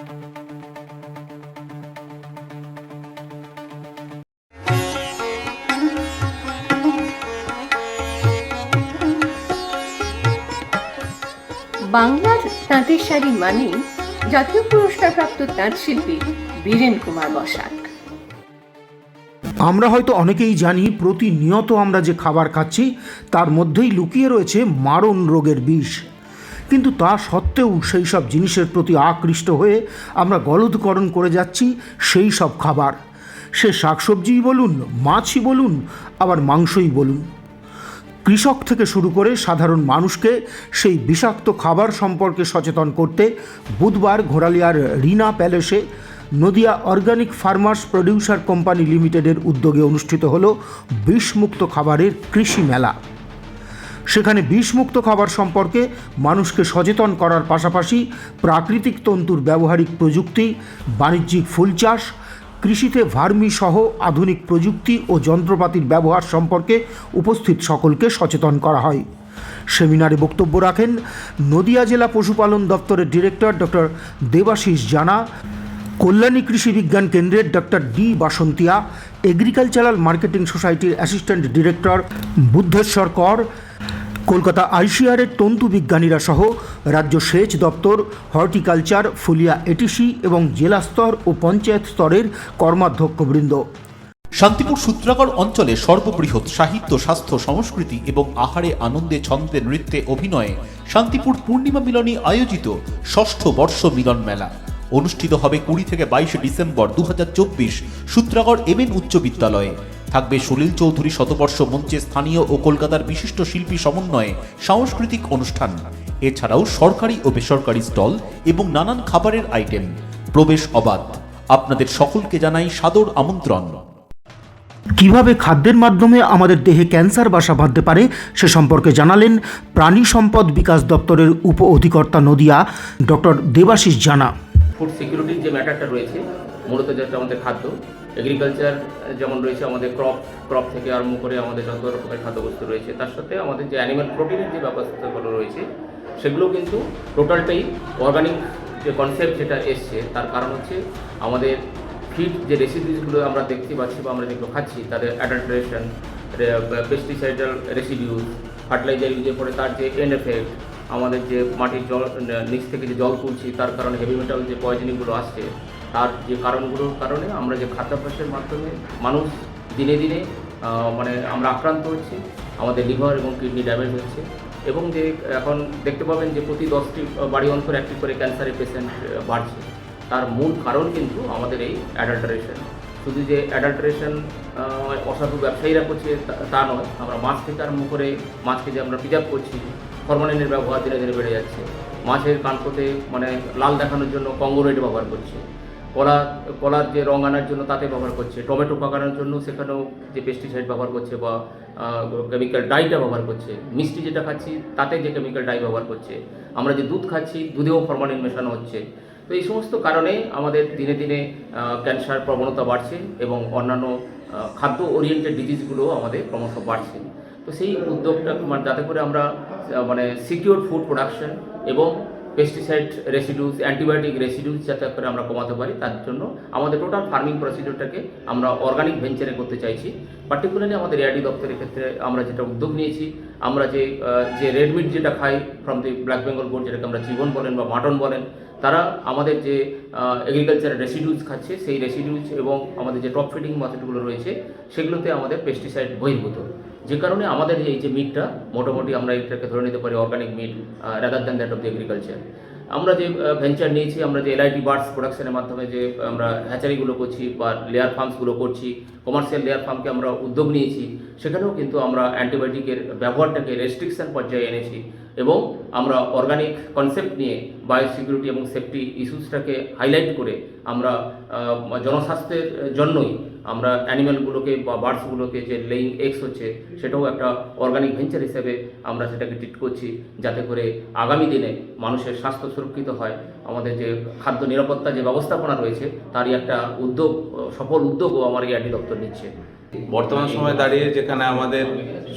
বাংলার তাঁতের শাড়ি মানেই জাতীয় পুরস্কারপ্রাপ্ত তাঁত শিল্পী বীরেন কুমার বসাক। আমরা হয়তো অনেকেই জানি প্রতিনিয়ত আমরা যে খাবার খাচ্ছি তার মধ্যেই লুকিয়ে রয়েছে মারণ রোগের বিষ, কিন্তু তা সত্ত্বেও সেই সব জিনিসের প্রতি আকৃষ্ট হয়ে আমরা গলদকরণ করে যাচ্ছি সেই সব খাবার। সে শাকসবজিই বলুন, মাছই বলুন, আবার মাংসই বলুন। কৃষক থেকে শুরু করে সাধারণ মানুষকে সেই বিষাক্ত খাবার সম্পর্কে সচেতন করতে বুধবার ঘোড়ালিয়ার রিনা প্যালেসে Nadia organic farmers producer company লিমিটেডের উদ্যোগে অনুষ্ঠিত হল বিষমুক্ত খাবারের কৃষি মেলা। সেখানে বিষমুক্ত খাবার সম্পর্কে মানুষকে সচেতন করার পাশাপাশি প্রাকৃতিক তন্তুর ব্যবহারিক প্রযুক্তি, বাণিজ্যিক ফুল চাষ, কৃষিতে ভার্মি সহ আধুনিক প্রযুক্তি ও যন্ত্রপাতির ব্যবহার সম্পর্কে উপস্থিত সকলকে সচেতন করা হয়। সেমিনারে বক্তব্য রাখেন নদিয়া জেলা পশুপালন দপ্তরের ডিরেক্টর ডক্টর দেবাশিস জানা, কল্যাণী কৃষি বিজ্ঞান কেন্দ্রের ডক্টর ডি বাসন্তিয়া, এগ্রিকালচারাল মার্কেটিং সোসাইটির অ্যাসিস্ট্যান্ট ডিরেক্টর বুদ্ধেশ্বর কর, কলকাতা আইসিআরের তন্তু বিজ্ঞানীরা সহ রাজ্য সেচ দপ্তর, হর্টিকালচার, ফুলিয়া এটিসি এবং জেলা স্তর ও পঞ্চায়েত স্তরের কর্মাধ্যক্ষবৃন্দ। শান্তিপুর সূত্রাগড় অঞ্চলে সর্ববৃহৎ সাহিত্য, স্বাস্থ্য, সংস্কৃতি এবং আহারে, আনন্দে, ছন্দে, নৃত্যে, অভিনয়ে শান্তিপুর পূর্ণিমা মিলনী আয়োজিত ৬ষ্ঠ বর্ষ মিলন মেলা অনুষ্ঠিত হবে ২০ থেকে ২২ ডিসেম্বর ২০২৪ সূত্রাগড় এমএন উচ্চ বিদ্যালয়ে। থাকবে সলিল চৌধুরী শতবর্ষ মঞ্চে স্থানীয় ও কলকাতার বিশিষ্ট শিল্পী সমন্বয়ে সাংস্কৃতিক অনুষ্ঠান, এছাড়াও সরকারি ও বেসরকারি স্টল এবং নানান খাবারের আইটেম। প্রবেশ অবাধ। আপনাদের সকলকে জানাই সাদর আমন্ত্রণ। কিভাবে খাদ্যের মাধ্যমে আমাদের দেহে ক্যান্সার বাসা বাঁধতে পারে সে সম্পর্কে জানালেন প্রাণী সম্পদ বিকাশ দপ্তরের উপ অধিকর্তা নদিয়া ডক্টর দেবাশিস জানা। ফুড সিকিউরিটির যে ম্যাটারটা রয়েছে, মূলত যেটা আমাদের খাদ্য, এগ্রিকালচার যেমন রয়েছে, আমাদের ক্রপ থেকে আরম্ভ করে আমাদের যত রকমের খাদ্যবস্তু রয়েছে, তার সাথে আমাদের যে অ্যানিম্যাল প্রোটিনের যে ব্যবস্থাগুলো রয়েছে সেগুলো কিন্তু টোটালটাই অর্গানিক যে কনসেপ্ট যেটা এসছে, তার কারণ হচ্ছে আমাদের ফিড যে রেসিডিউসগুলো আমরা দেখতে পাচ্ছি বা আমরা যেগুলো খাচ্ছি তাদের অ্যাডাল্টারেশন, পেস্টিসাইডাল রেসিডিউস, ফার্টিলাইজার ইউজের পরে তার যে এন্ড এফেক্ট, আমাদের যে মাটির জল নিচ থেকে যে জল তুলছি তার কারণে হেভি মেটাল যে পয়জনিংগুলো আসছে, তার যে কারণগুলোর কারণে আমরা যে খাদ্যাভ্যাসের মাধ্যমে মানুষ দিনে দিনে আমরা আক্রান্ত হচ্ছি, আমাদের লিভার এবং কিডনি ড্যামেজ হচ্ছে, এবং যে এখন দেখতে পাবেন যে প্রতি 10টি বাড়ি অন্তর একটি করে ক্যান্সারের পেশেন্ট বাড়ছে। তার মূল কারণ কিন্তু আমাদের এই অ্যাডাল্টারেশন। শুধু যে অ্যাডাল্টারেশন অসাধু ব্যবসায়ীরা করছে তা নয়, আমরা মাছ থেকে আরম্ভ করে মাছকে যে আমরা প্রিজার্ভ করছি, ফরমালিনের ব্যবহার ধীরে ধীরে বেড়ে যাচ্ছে। মাছের কানকোতে লাল দেখানোর জন্য কঙ্গোরেড ব্যবহার করছে, কলার যে রং আনার জন্য তাতে ব্যবহার করছে, টমেটো পাকানোর জন্য সেখানেও যে পেস্টিসাইড ব্যবহার করছে বা কেমিক্যাল ডাইটা ব্যবহার করছে, মিষ্টি যেটা খাচ্ছি তাতে যে কেমিক্যাল ডাই ব্যবহার করছে, আমরা যে দুধ খাচ্ছি দুধেও ফরমালিন মেশানো হচ্ছে। তো এই সমস্ত কারণে আমাদের দিনে দিনে ক্যান্সার প্রবণতা বাড়ছে এবং অন্যান্য খাদ্য ওরিয়েন্টেড ডিজিজগুলোও আমাদের ক্রমশ বাড়ছে। তো সেই উদ্যোগটা যাতে করে আমরা সিকিউর ফুড প্রোডাকশন এবং পেস্টিসাইড রেসিডিউস, অ্যান্টিবায়োটিক রেসিডিউস যাতে করে আমরা কমাতে পারি, তার জন্য আমাদের টোটাল ফার্মিং প্রসিডিউরটাকে আমরা অর্গানিক ভেঞ্চারে করতে চাইছি। পার্টিকুলারলি আমাদের এআরডি দপ্তরের ক্ষেত্রে আমরা যেটা উদ্যোগ নিয়েছি, আমরা যে রেড মিট যেটা খাই from the black Bengal goat, যেটাকে আমরা চিবন বলেন বা মাটন বলেন, তারা আমাদের যে এগ্রিকালচার রেসিডিউস খাচ্ছে, সেই রেসিডিউস এবং আমাদের যে টপ ফিডিং মেথডগুলো রয়েছে সেগুলোতে আমাদের পেস্টিসাইড বহির্ভূত, যে কারণে আমাদের এই যে মিটটা মোটামুটি আমরা এটাকে ধরে নিতে পারি organic meat rather than that of the agriculture. আমরা যে ভেঞ্চার নিয়েছি, আমরা যে এলআইটি বার্ডস প্রোডাকশনের মাধ্যমে যে আমরা হ্যাচারিগুলো করছি বা লেয়ার ফার্মসগুলো করছি, কমার্শিয়াল লেয়ার ফার্মকে আমরা উদ্যোগ নিয়েছি, সেখানেও কিন্তু আমরা অ্যান্টিবায়োটিকের ব্যবহারটাকে রেস্ট্রিকশন পর্যায়ে এনেছি এবং আমরা অর্গানিক কনসেপ্ট নিয়ে বায়োসিকিউরিটি এবং সেফটি ইস্যুসটাকে হাইলাইট করে আমরা জনস্বাস্থ্যের জন্যই আমরা অ্যানিম্যালগুলোকে বা বার্ডসগুলোকে যে লেইং এগস হচ্ছে সেটাও একটা অর্গানিক ভেঞ্চার হিসেবে আমরা সেটাকে ট্রিট করছি, যাতে করে আগামী দিনে মানুষের স্বাস্থ্য সুরক্ষিত হয়। আমাদের যে খাদ্য নিরাপত্তা যে ব্যবস্থাপনা রয়েছে তারই একটা সফল উদ্যোগও আমার এআরডি দপ্তর নিচ্ছে। বর্তমান সময়ে দাঁড়িয়ে যেখানে আমাদের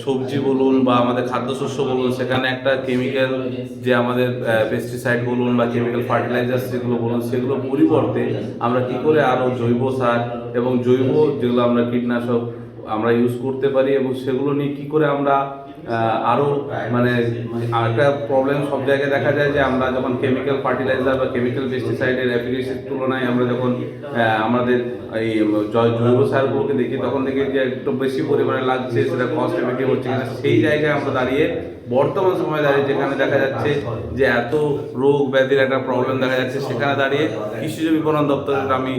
সবজি বলুন বা আমাদের খাদ্যশস্য বলুন, সেখানে একটা কেমিক্যাল যে আমাদের পেস্টিসাইড বলুন বা কেমিক্যাল ফার্টিলাইজার যেগুলো বলুন, সেগুলো পরিবর্তে আমরা কি করে আরও জৈব সার এবং জৈব যেগুলো আমরা কীটনাশক আমরা ইউজ করতে পারি, এবং সেগুলো নিয়ে কি করে আমরা আরও মানে একটা প্রবলেম সব জায়গায় দেখা যায় যে আমরা যখন কেমিক্যাল ফার্টিলাইজার বা কেমিক্যাল পেস্টিসাইডের এফিকেসির তুলনায় আমরা যখন আমাদের এই জৈব সারগুলোকে দেখি, তখন দেখি যে একটু বেশি পরিমাণে লাগছে, সেটা কস্ট এফেক্টিভ হচ্ছে কিনা। সেই জায়গায় আমরা দাঁড়িয়ে বর্তমান সময়ে দাঁড়িয়ে যেখানে দেখা যাচ্ছে যে এত রোগ ব্যাধির একটা প্রবলেম দেখা যাচ্ছে, সেখানে দাঁড়িয়ে কৃষিজ বিপণন দপ্তরের আমি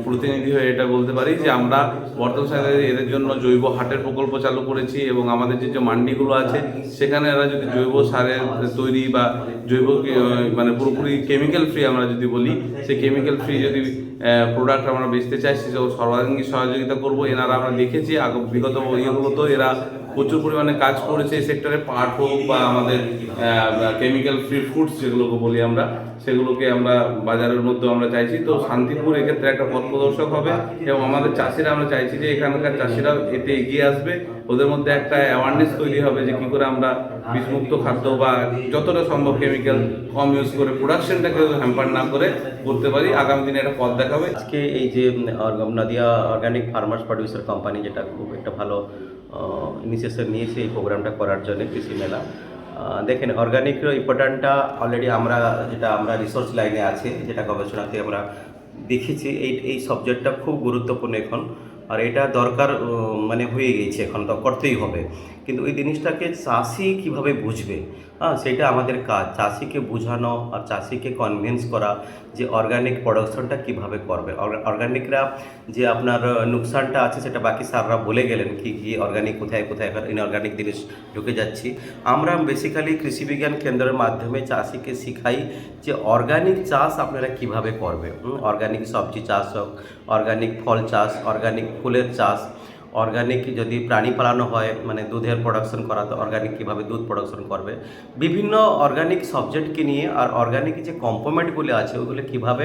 প্রতিনিধি হয়ে এটা বলতে পারি যে আমরা বর্তমান সময়ে এদের জন্য জৈব হাটের প্রকল্প চালু করেছি, এবং আমাদের যে মান্ডিগুলো আছে সেখানে এরা যদি জৈব সারের তৈরি বা জৈব মানে পুরোপুরি কেমিক্যাল ফ্রি আমরা যদি বলি, সেই কেমিক্যাল ফ্রি যদি প্রোডাক্ট আমরা বেচতে চাই, সেসব সর্বাঙ্গী সহযোগিতা করবো। এনারা আমরা দেখেছি বিগত ইয়েগুলোতেও এরা প্রচুর পরিমাণে কাজ করেছে এই সেক্টরে, পাট হোক বা আমাদের কেমিক্যাল ফ্রি ফুডস যেগুলোকে বলি আমরা, সেগুলোকে আমরা বাজারের মধ্যে আমরা চাইছি। তো শান্তিপুর এক্ষেত্রে একটা পথ প্রদর্শক হবে, এবং আমাদের চাষিরা আমরা চাইছি যে এখানকার চাষিরা এতে এগিয়ে আসবে, ওদের মধ্যে একটা অ্যাওয়ারনেস তৈরি হবে যে কী করে আমরা বিষমুক্ত খাদ্য বা যতটা সম্ভব কেমিক্যাল কম ইউজ করে প্রোডাকশনটাকে হ্যাম্পার না করে করতে পারি। আগামী দিনে একটা পথ দেখাবে। আজকে এই যে Nadia organic farmers producer company, যেটা খুব একটা ভালো ইনিশিয়েশন নিয়েছে এই প্রোগ্রামটা করার জন্য, কৃষি মেলা। দেখেন, অর্গানিকের ইম্পর্ট্যান্টটা অলরেডি আমরা রিসার্চ লাইনে আছে, যেটা গবেষণাতে আমরা দেখেছি এই সাবজেক্টটা খুব গুরুত্বপূর্ণ এখন, আর এটা দরকার মানে হয়ে গেছে, এখন তো করতেই হবে। কিন্তু এই জিনিসটাকে চাষি কীভাবে বুঝবে, সেটা আমাদের কাজ, চাষিকে বোঝানো আর চাষিকে কনভিন্স করা যে অর্গানিক প্রোডাকশনটা কীভাবে করবে। অর্গানিকরা যে আপনার নুকসানটা আছে সেটা বাকি স্যাররা বলে গেলেন, কি অর্গানিক কোথায় কোথায় ইনঅর্গানিক জিনিস ঢুকে যাচ্ছি। আমরা বেসিক্যালি কৃষি বিজ্ঞান কেন্দ্রের মাধ্যমে চাষিকে শিখাই যে অর্গানিক চাষ আপনারা কিভাবে করবে। অর্গানিক সবজি চাষ হোক, অর্গানিক ফল চাষ, অর্গানিক ফুলের চাষ, অর্গানিক যদি প্রাণী পালানো হয় মানে দুধের প্রোডাকশন করা, তো অর্গানিক কীভাবে দুধ প্রোডাকশন করবে, বিভিন্ন অর্গানিক সাবজেক্টকে নিয়ে। আর অর্গানিক যে কম্পোনেন্টগুলো আছে ওগুলো কীভাবে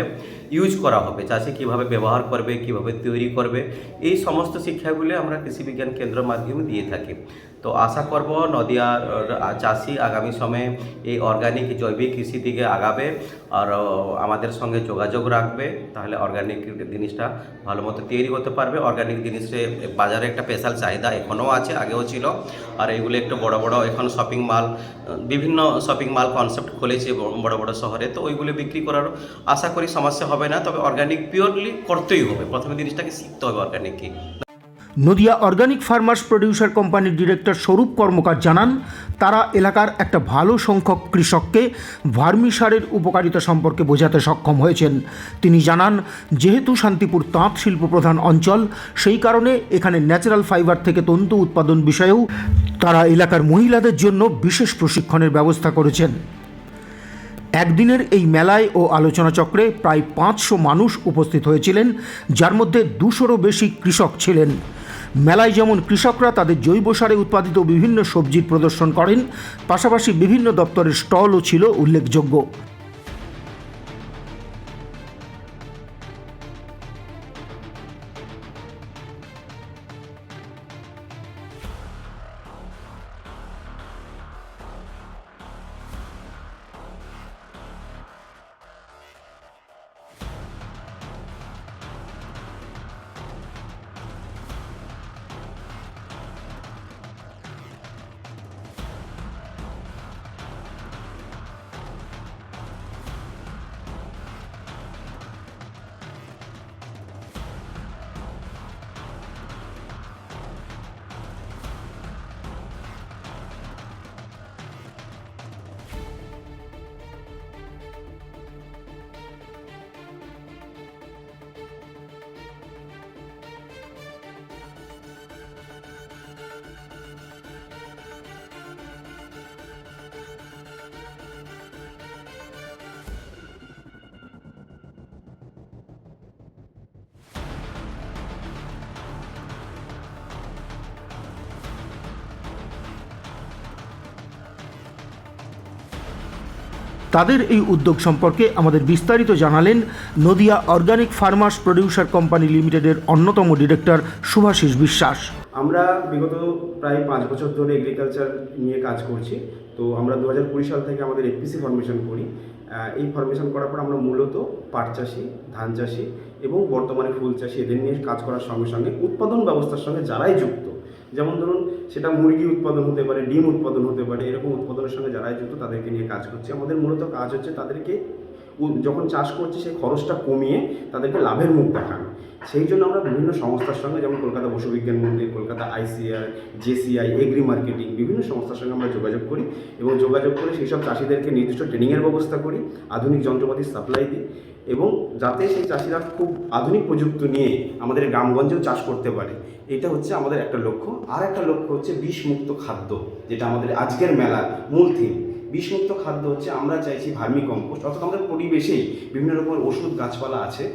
ইউজ করা হবে, চাষি কীভাবে ব্যবহার করবে, কীভাবে তৈরি করবে, এই সমস্ত শিক্ষাগুলি আমরা কৃষি বিজ্ঞান কেন্দ্রের মাধ্যমে দিয়ে থাকি। তো আশা করব নদিয়ার চাষি আগামী সময়ে এই অর্গানিক জৈবিক কৃষি দিকে আগাবে আর আমাদের সঙ্গে যোগাযোগ রাখবে, তাহলে অর্গানিক জিনিসটা ভালো মতো তৈরি করতে পারবে। অর্গানিক জিনিসে বাজারে একটা স্পেশাল চাহিদা এখনও আছে, আগেও ছিল। আর এগুলো একটু বড় বড় এখন শপিং মাল, বিভিন্ন শপিং মাল কনসেপ্ট খুলেছে বড় বড় শহরে, তো ওইগুলো বিক্রি করার আশা করি সমস্যা হবে না। তবে অর্গানিক পিওরলি করতেই হবে, প্রথমে জিনিসটাকে শিখতে হবে অর্গানিক কি। নদিয়া অর্গানিক ফার্মার্স প্রডিউসার কোম্পানির ডিরেক্টর স্বরূপ কর্মকার জানান, তারা এলাকার একটা ভালো সংখ্যক কৃষককে ভার্মি সারের উপকারিতা সম্পর্কে বোঝাতে সক্ষম হয়েছেন। তিনি জানান, যেহেতু শান্তিপুর তাঁত শিল্প প্রধান অঞ্চল, সেই কারণে এখানে ন্যাচারাল ফাইবার থেকে তন্তু উৎপাদন বিষয়েও তারা এলাকার মহিলাদের জন্য বিশেষ প্রশিক্ষণের ব্যবস্থা করেছেন। একদিনের এই মেলায় ও আলোচনা চক্রে প্রায় 500 মানুষ উপস্থিত হয়েছিলেন, যার মধ্যে 200-রও বেশি কৃষক ছিলেন। মেলায় যেমন কৃষকরা তাদের জৈব সারে উৎপাদিত বিভিন্ন সবজির প্রদর্শন করেন, পাশাপাশি বিভিন্ন দপ্তরের স্টলও ছিল উল্লেখযোগ্য। তাদের এই উদ্যোগ সম্পর্কে আমাদের বিস্তারিত জানালেন Nadia organic farmers producer company লিমিটেডের অন্যতম ডিরেক্টর শুভাশিস বিশ্বাস। আমরা বিগত প্রায় 5 বছর ধরে এগ্রিকালচার নিয়ে কাজ করছি। তো আমরা 2020 সাল থেকে আমাদের এফপিসি ফরমেশন করি। এই ফরমেশন করার পর আমরা মূলত পাট চাষি, ধান চাষি এবং বর্তমানে ফুল চাষি এদের নিয়ে কাজ করার সঙ্গে সঙ্গে উৎপাদন ব্যবস্থার সঙ্গে যারাই যুক্ত, যেমন ধরুন সেটা মুরগি উৎপাদন হতে পারে, ডিম উৎপাদন হতে পারে, এরকম উৎপাদনের সঙ্গে যারাই যুক্ত তাদেরকে নিয়ে কাজ করছি। আমাদের মূলত কাজ হচ্ছে তাদেরকে যখন চাষ করছে সেই খরচটা কমিয়ে তাদেরকে লাভের মুখ দেখানো। সেই জন্য আমরা বিভিন্ন সংস্থার সঙ্গে, যেমন Kolkata Basu Bigyan Mandir, Kolkata ICR, JCI, agri marketing, বিভিন্ন সংস্থার সঙ্গে আমরা যোগাযোগ করি এবং যোগাযোগ করে সেই সব চাষিদেরকে নির্দিষ্ট ট্রেনিংয়ের ব্যবস্থা করি, আধুনিক যন্ত্রপাতির সাপ্লাই দিই এবং যাতে সেই চাষিরা খুব আধুনিক প্রযুক্তি নিয়ে আমাদের গ্রামগঞ্জেও চাষ করতে পারে। এটা হচ্ছে আমাদের একটা লক্ষ্য। আর একটা লক্ষ্য হচ্ছে বিষমুক্ত খাদ্য, যেটা আমাদের আজকের মেলার মূল থিম। বিষমুক্ত খাদ্য হচ্ছে আমরা চাইছি ভার্মি কম্পোস্ট, অর্থাৎ আমাদের পরিবেশেই বিভিন্ন রকমের ওষুধ গাছপালা আছে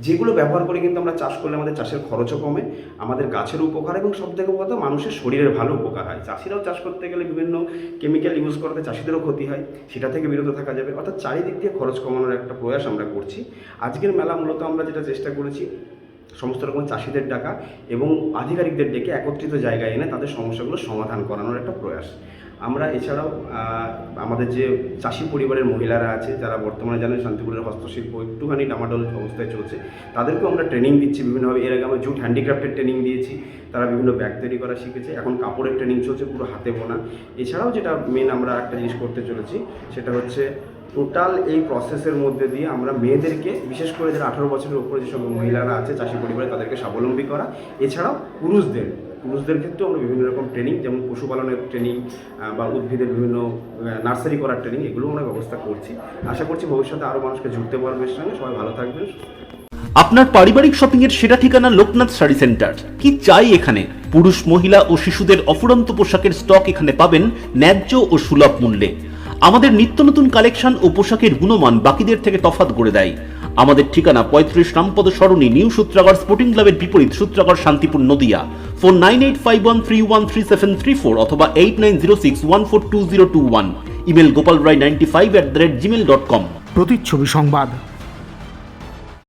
যেগুলো ব্যবহার করে কিন্তু আমরা চাষ করলে আমাদের চাষের খরচও কমে, আমাদের গাছের উপকার এবং সবথেকে বড় কথা মানুষের শরীরের ভালো উপকার হয়। চাষিরাও চাষ করতে গেলে বিভিন্ন কেমিক্যাল ইউজ করাতে চাষিদেরও ক্ষতি হয়, সেটা থেকে বিরত থাকা যাবে। অর্থাৎ চারিদিক দিয়ে খরচ কমানোর একটা প্রয়াস আমরা করছি। আজকের মেলা মূলত আমরা যেটা চেষ্টা করেছি সমস্ত রকম চাষিদের ডাকা এবং আধিকারিকদের ডেকে একত্রিত জায়গায় এনে তাদের সমস্যাগুলো সমাধান করানোর একটা প্রয়াস। আমরা এছাড়াও আমাদের যে চাষি পরিবারের মহিলারা আছে যারা বর্তমানে জানেন শান্তিপুরের হস্তশিল্প একটুখানি ডামাডোল অবস্থায় চলছে, তাদেরকেও আমরা ট্রেনিং দিচ্ছি বিভিন্নভাবে। এর আগে আমরা জুট হ্যান্ডিক্রাফটের ট্রেনিং দিয়েছি, তারা বিভিন্ন ব্যাগ তৈরি করা শিখেছে। এখন কাপড়ের ট্রেনিং চলছে, পুরো হাতে বোনা। এছাড়াও যেটা মেন আমরা একটা জিনিস করতে চলেছি সেটা হচ্ছে টোটাল এই প্রসেসের মধ্যে দিয়ে আমরা মেয়েদেরকে, বিশেষ করে যারা 18 বছরের উপরে যেসব মহিলারা আছে চাষি পরিবারে, তাদেরকে স্বাবলম্বী করা। এছাড়াও পুরুষদের ক্ষেত্রেও আমরা বিভিন্ন রকম ট্রেনিং, যেমন পশুপালনের ট্রেনিং বা উদ্ভিদের বিভিন্ন নার্সারি করার ট্রেনিং, এগুলো আমরা ব্যবস্থা করছি। আশা করছি ভবিষ্যতে আরও মানুষকে যুক্ত পারবে এর সঙ্গে। সবাই ভালো থাকবেন। আপনার পারিবারিক শপিং এর সেরা ঠিকানা লোকনাথ শাড়ি সেন্টার। কি চাই এখানে? পুরুষ, মহিলা ও শিশুদের অফুরন্ত পোশাকের স্টক এখানে পাবেন ন্যায্য ও সুলভ মূল্যে। আমাদের নিত্য নতুন কালেকশন ও পোশাকের গুণমান বাকিদের থেকে তফাৎ করে দেয়। আমাদের ঠিকানা 35 রামপদ সরণি, নিউ সূত্রাগড় স্পোর্টিং ক্লাবের বিপরীত, সূত্রাগড়, শান্তিপুর, নদিয়া। ফোন 9851313734 অথবা 8906142021। Email gopalrai95@gmail.com। প্রতিচ্ছবি সংবাদ।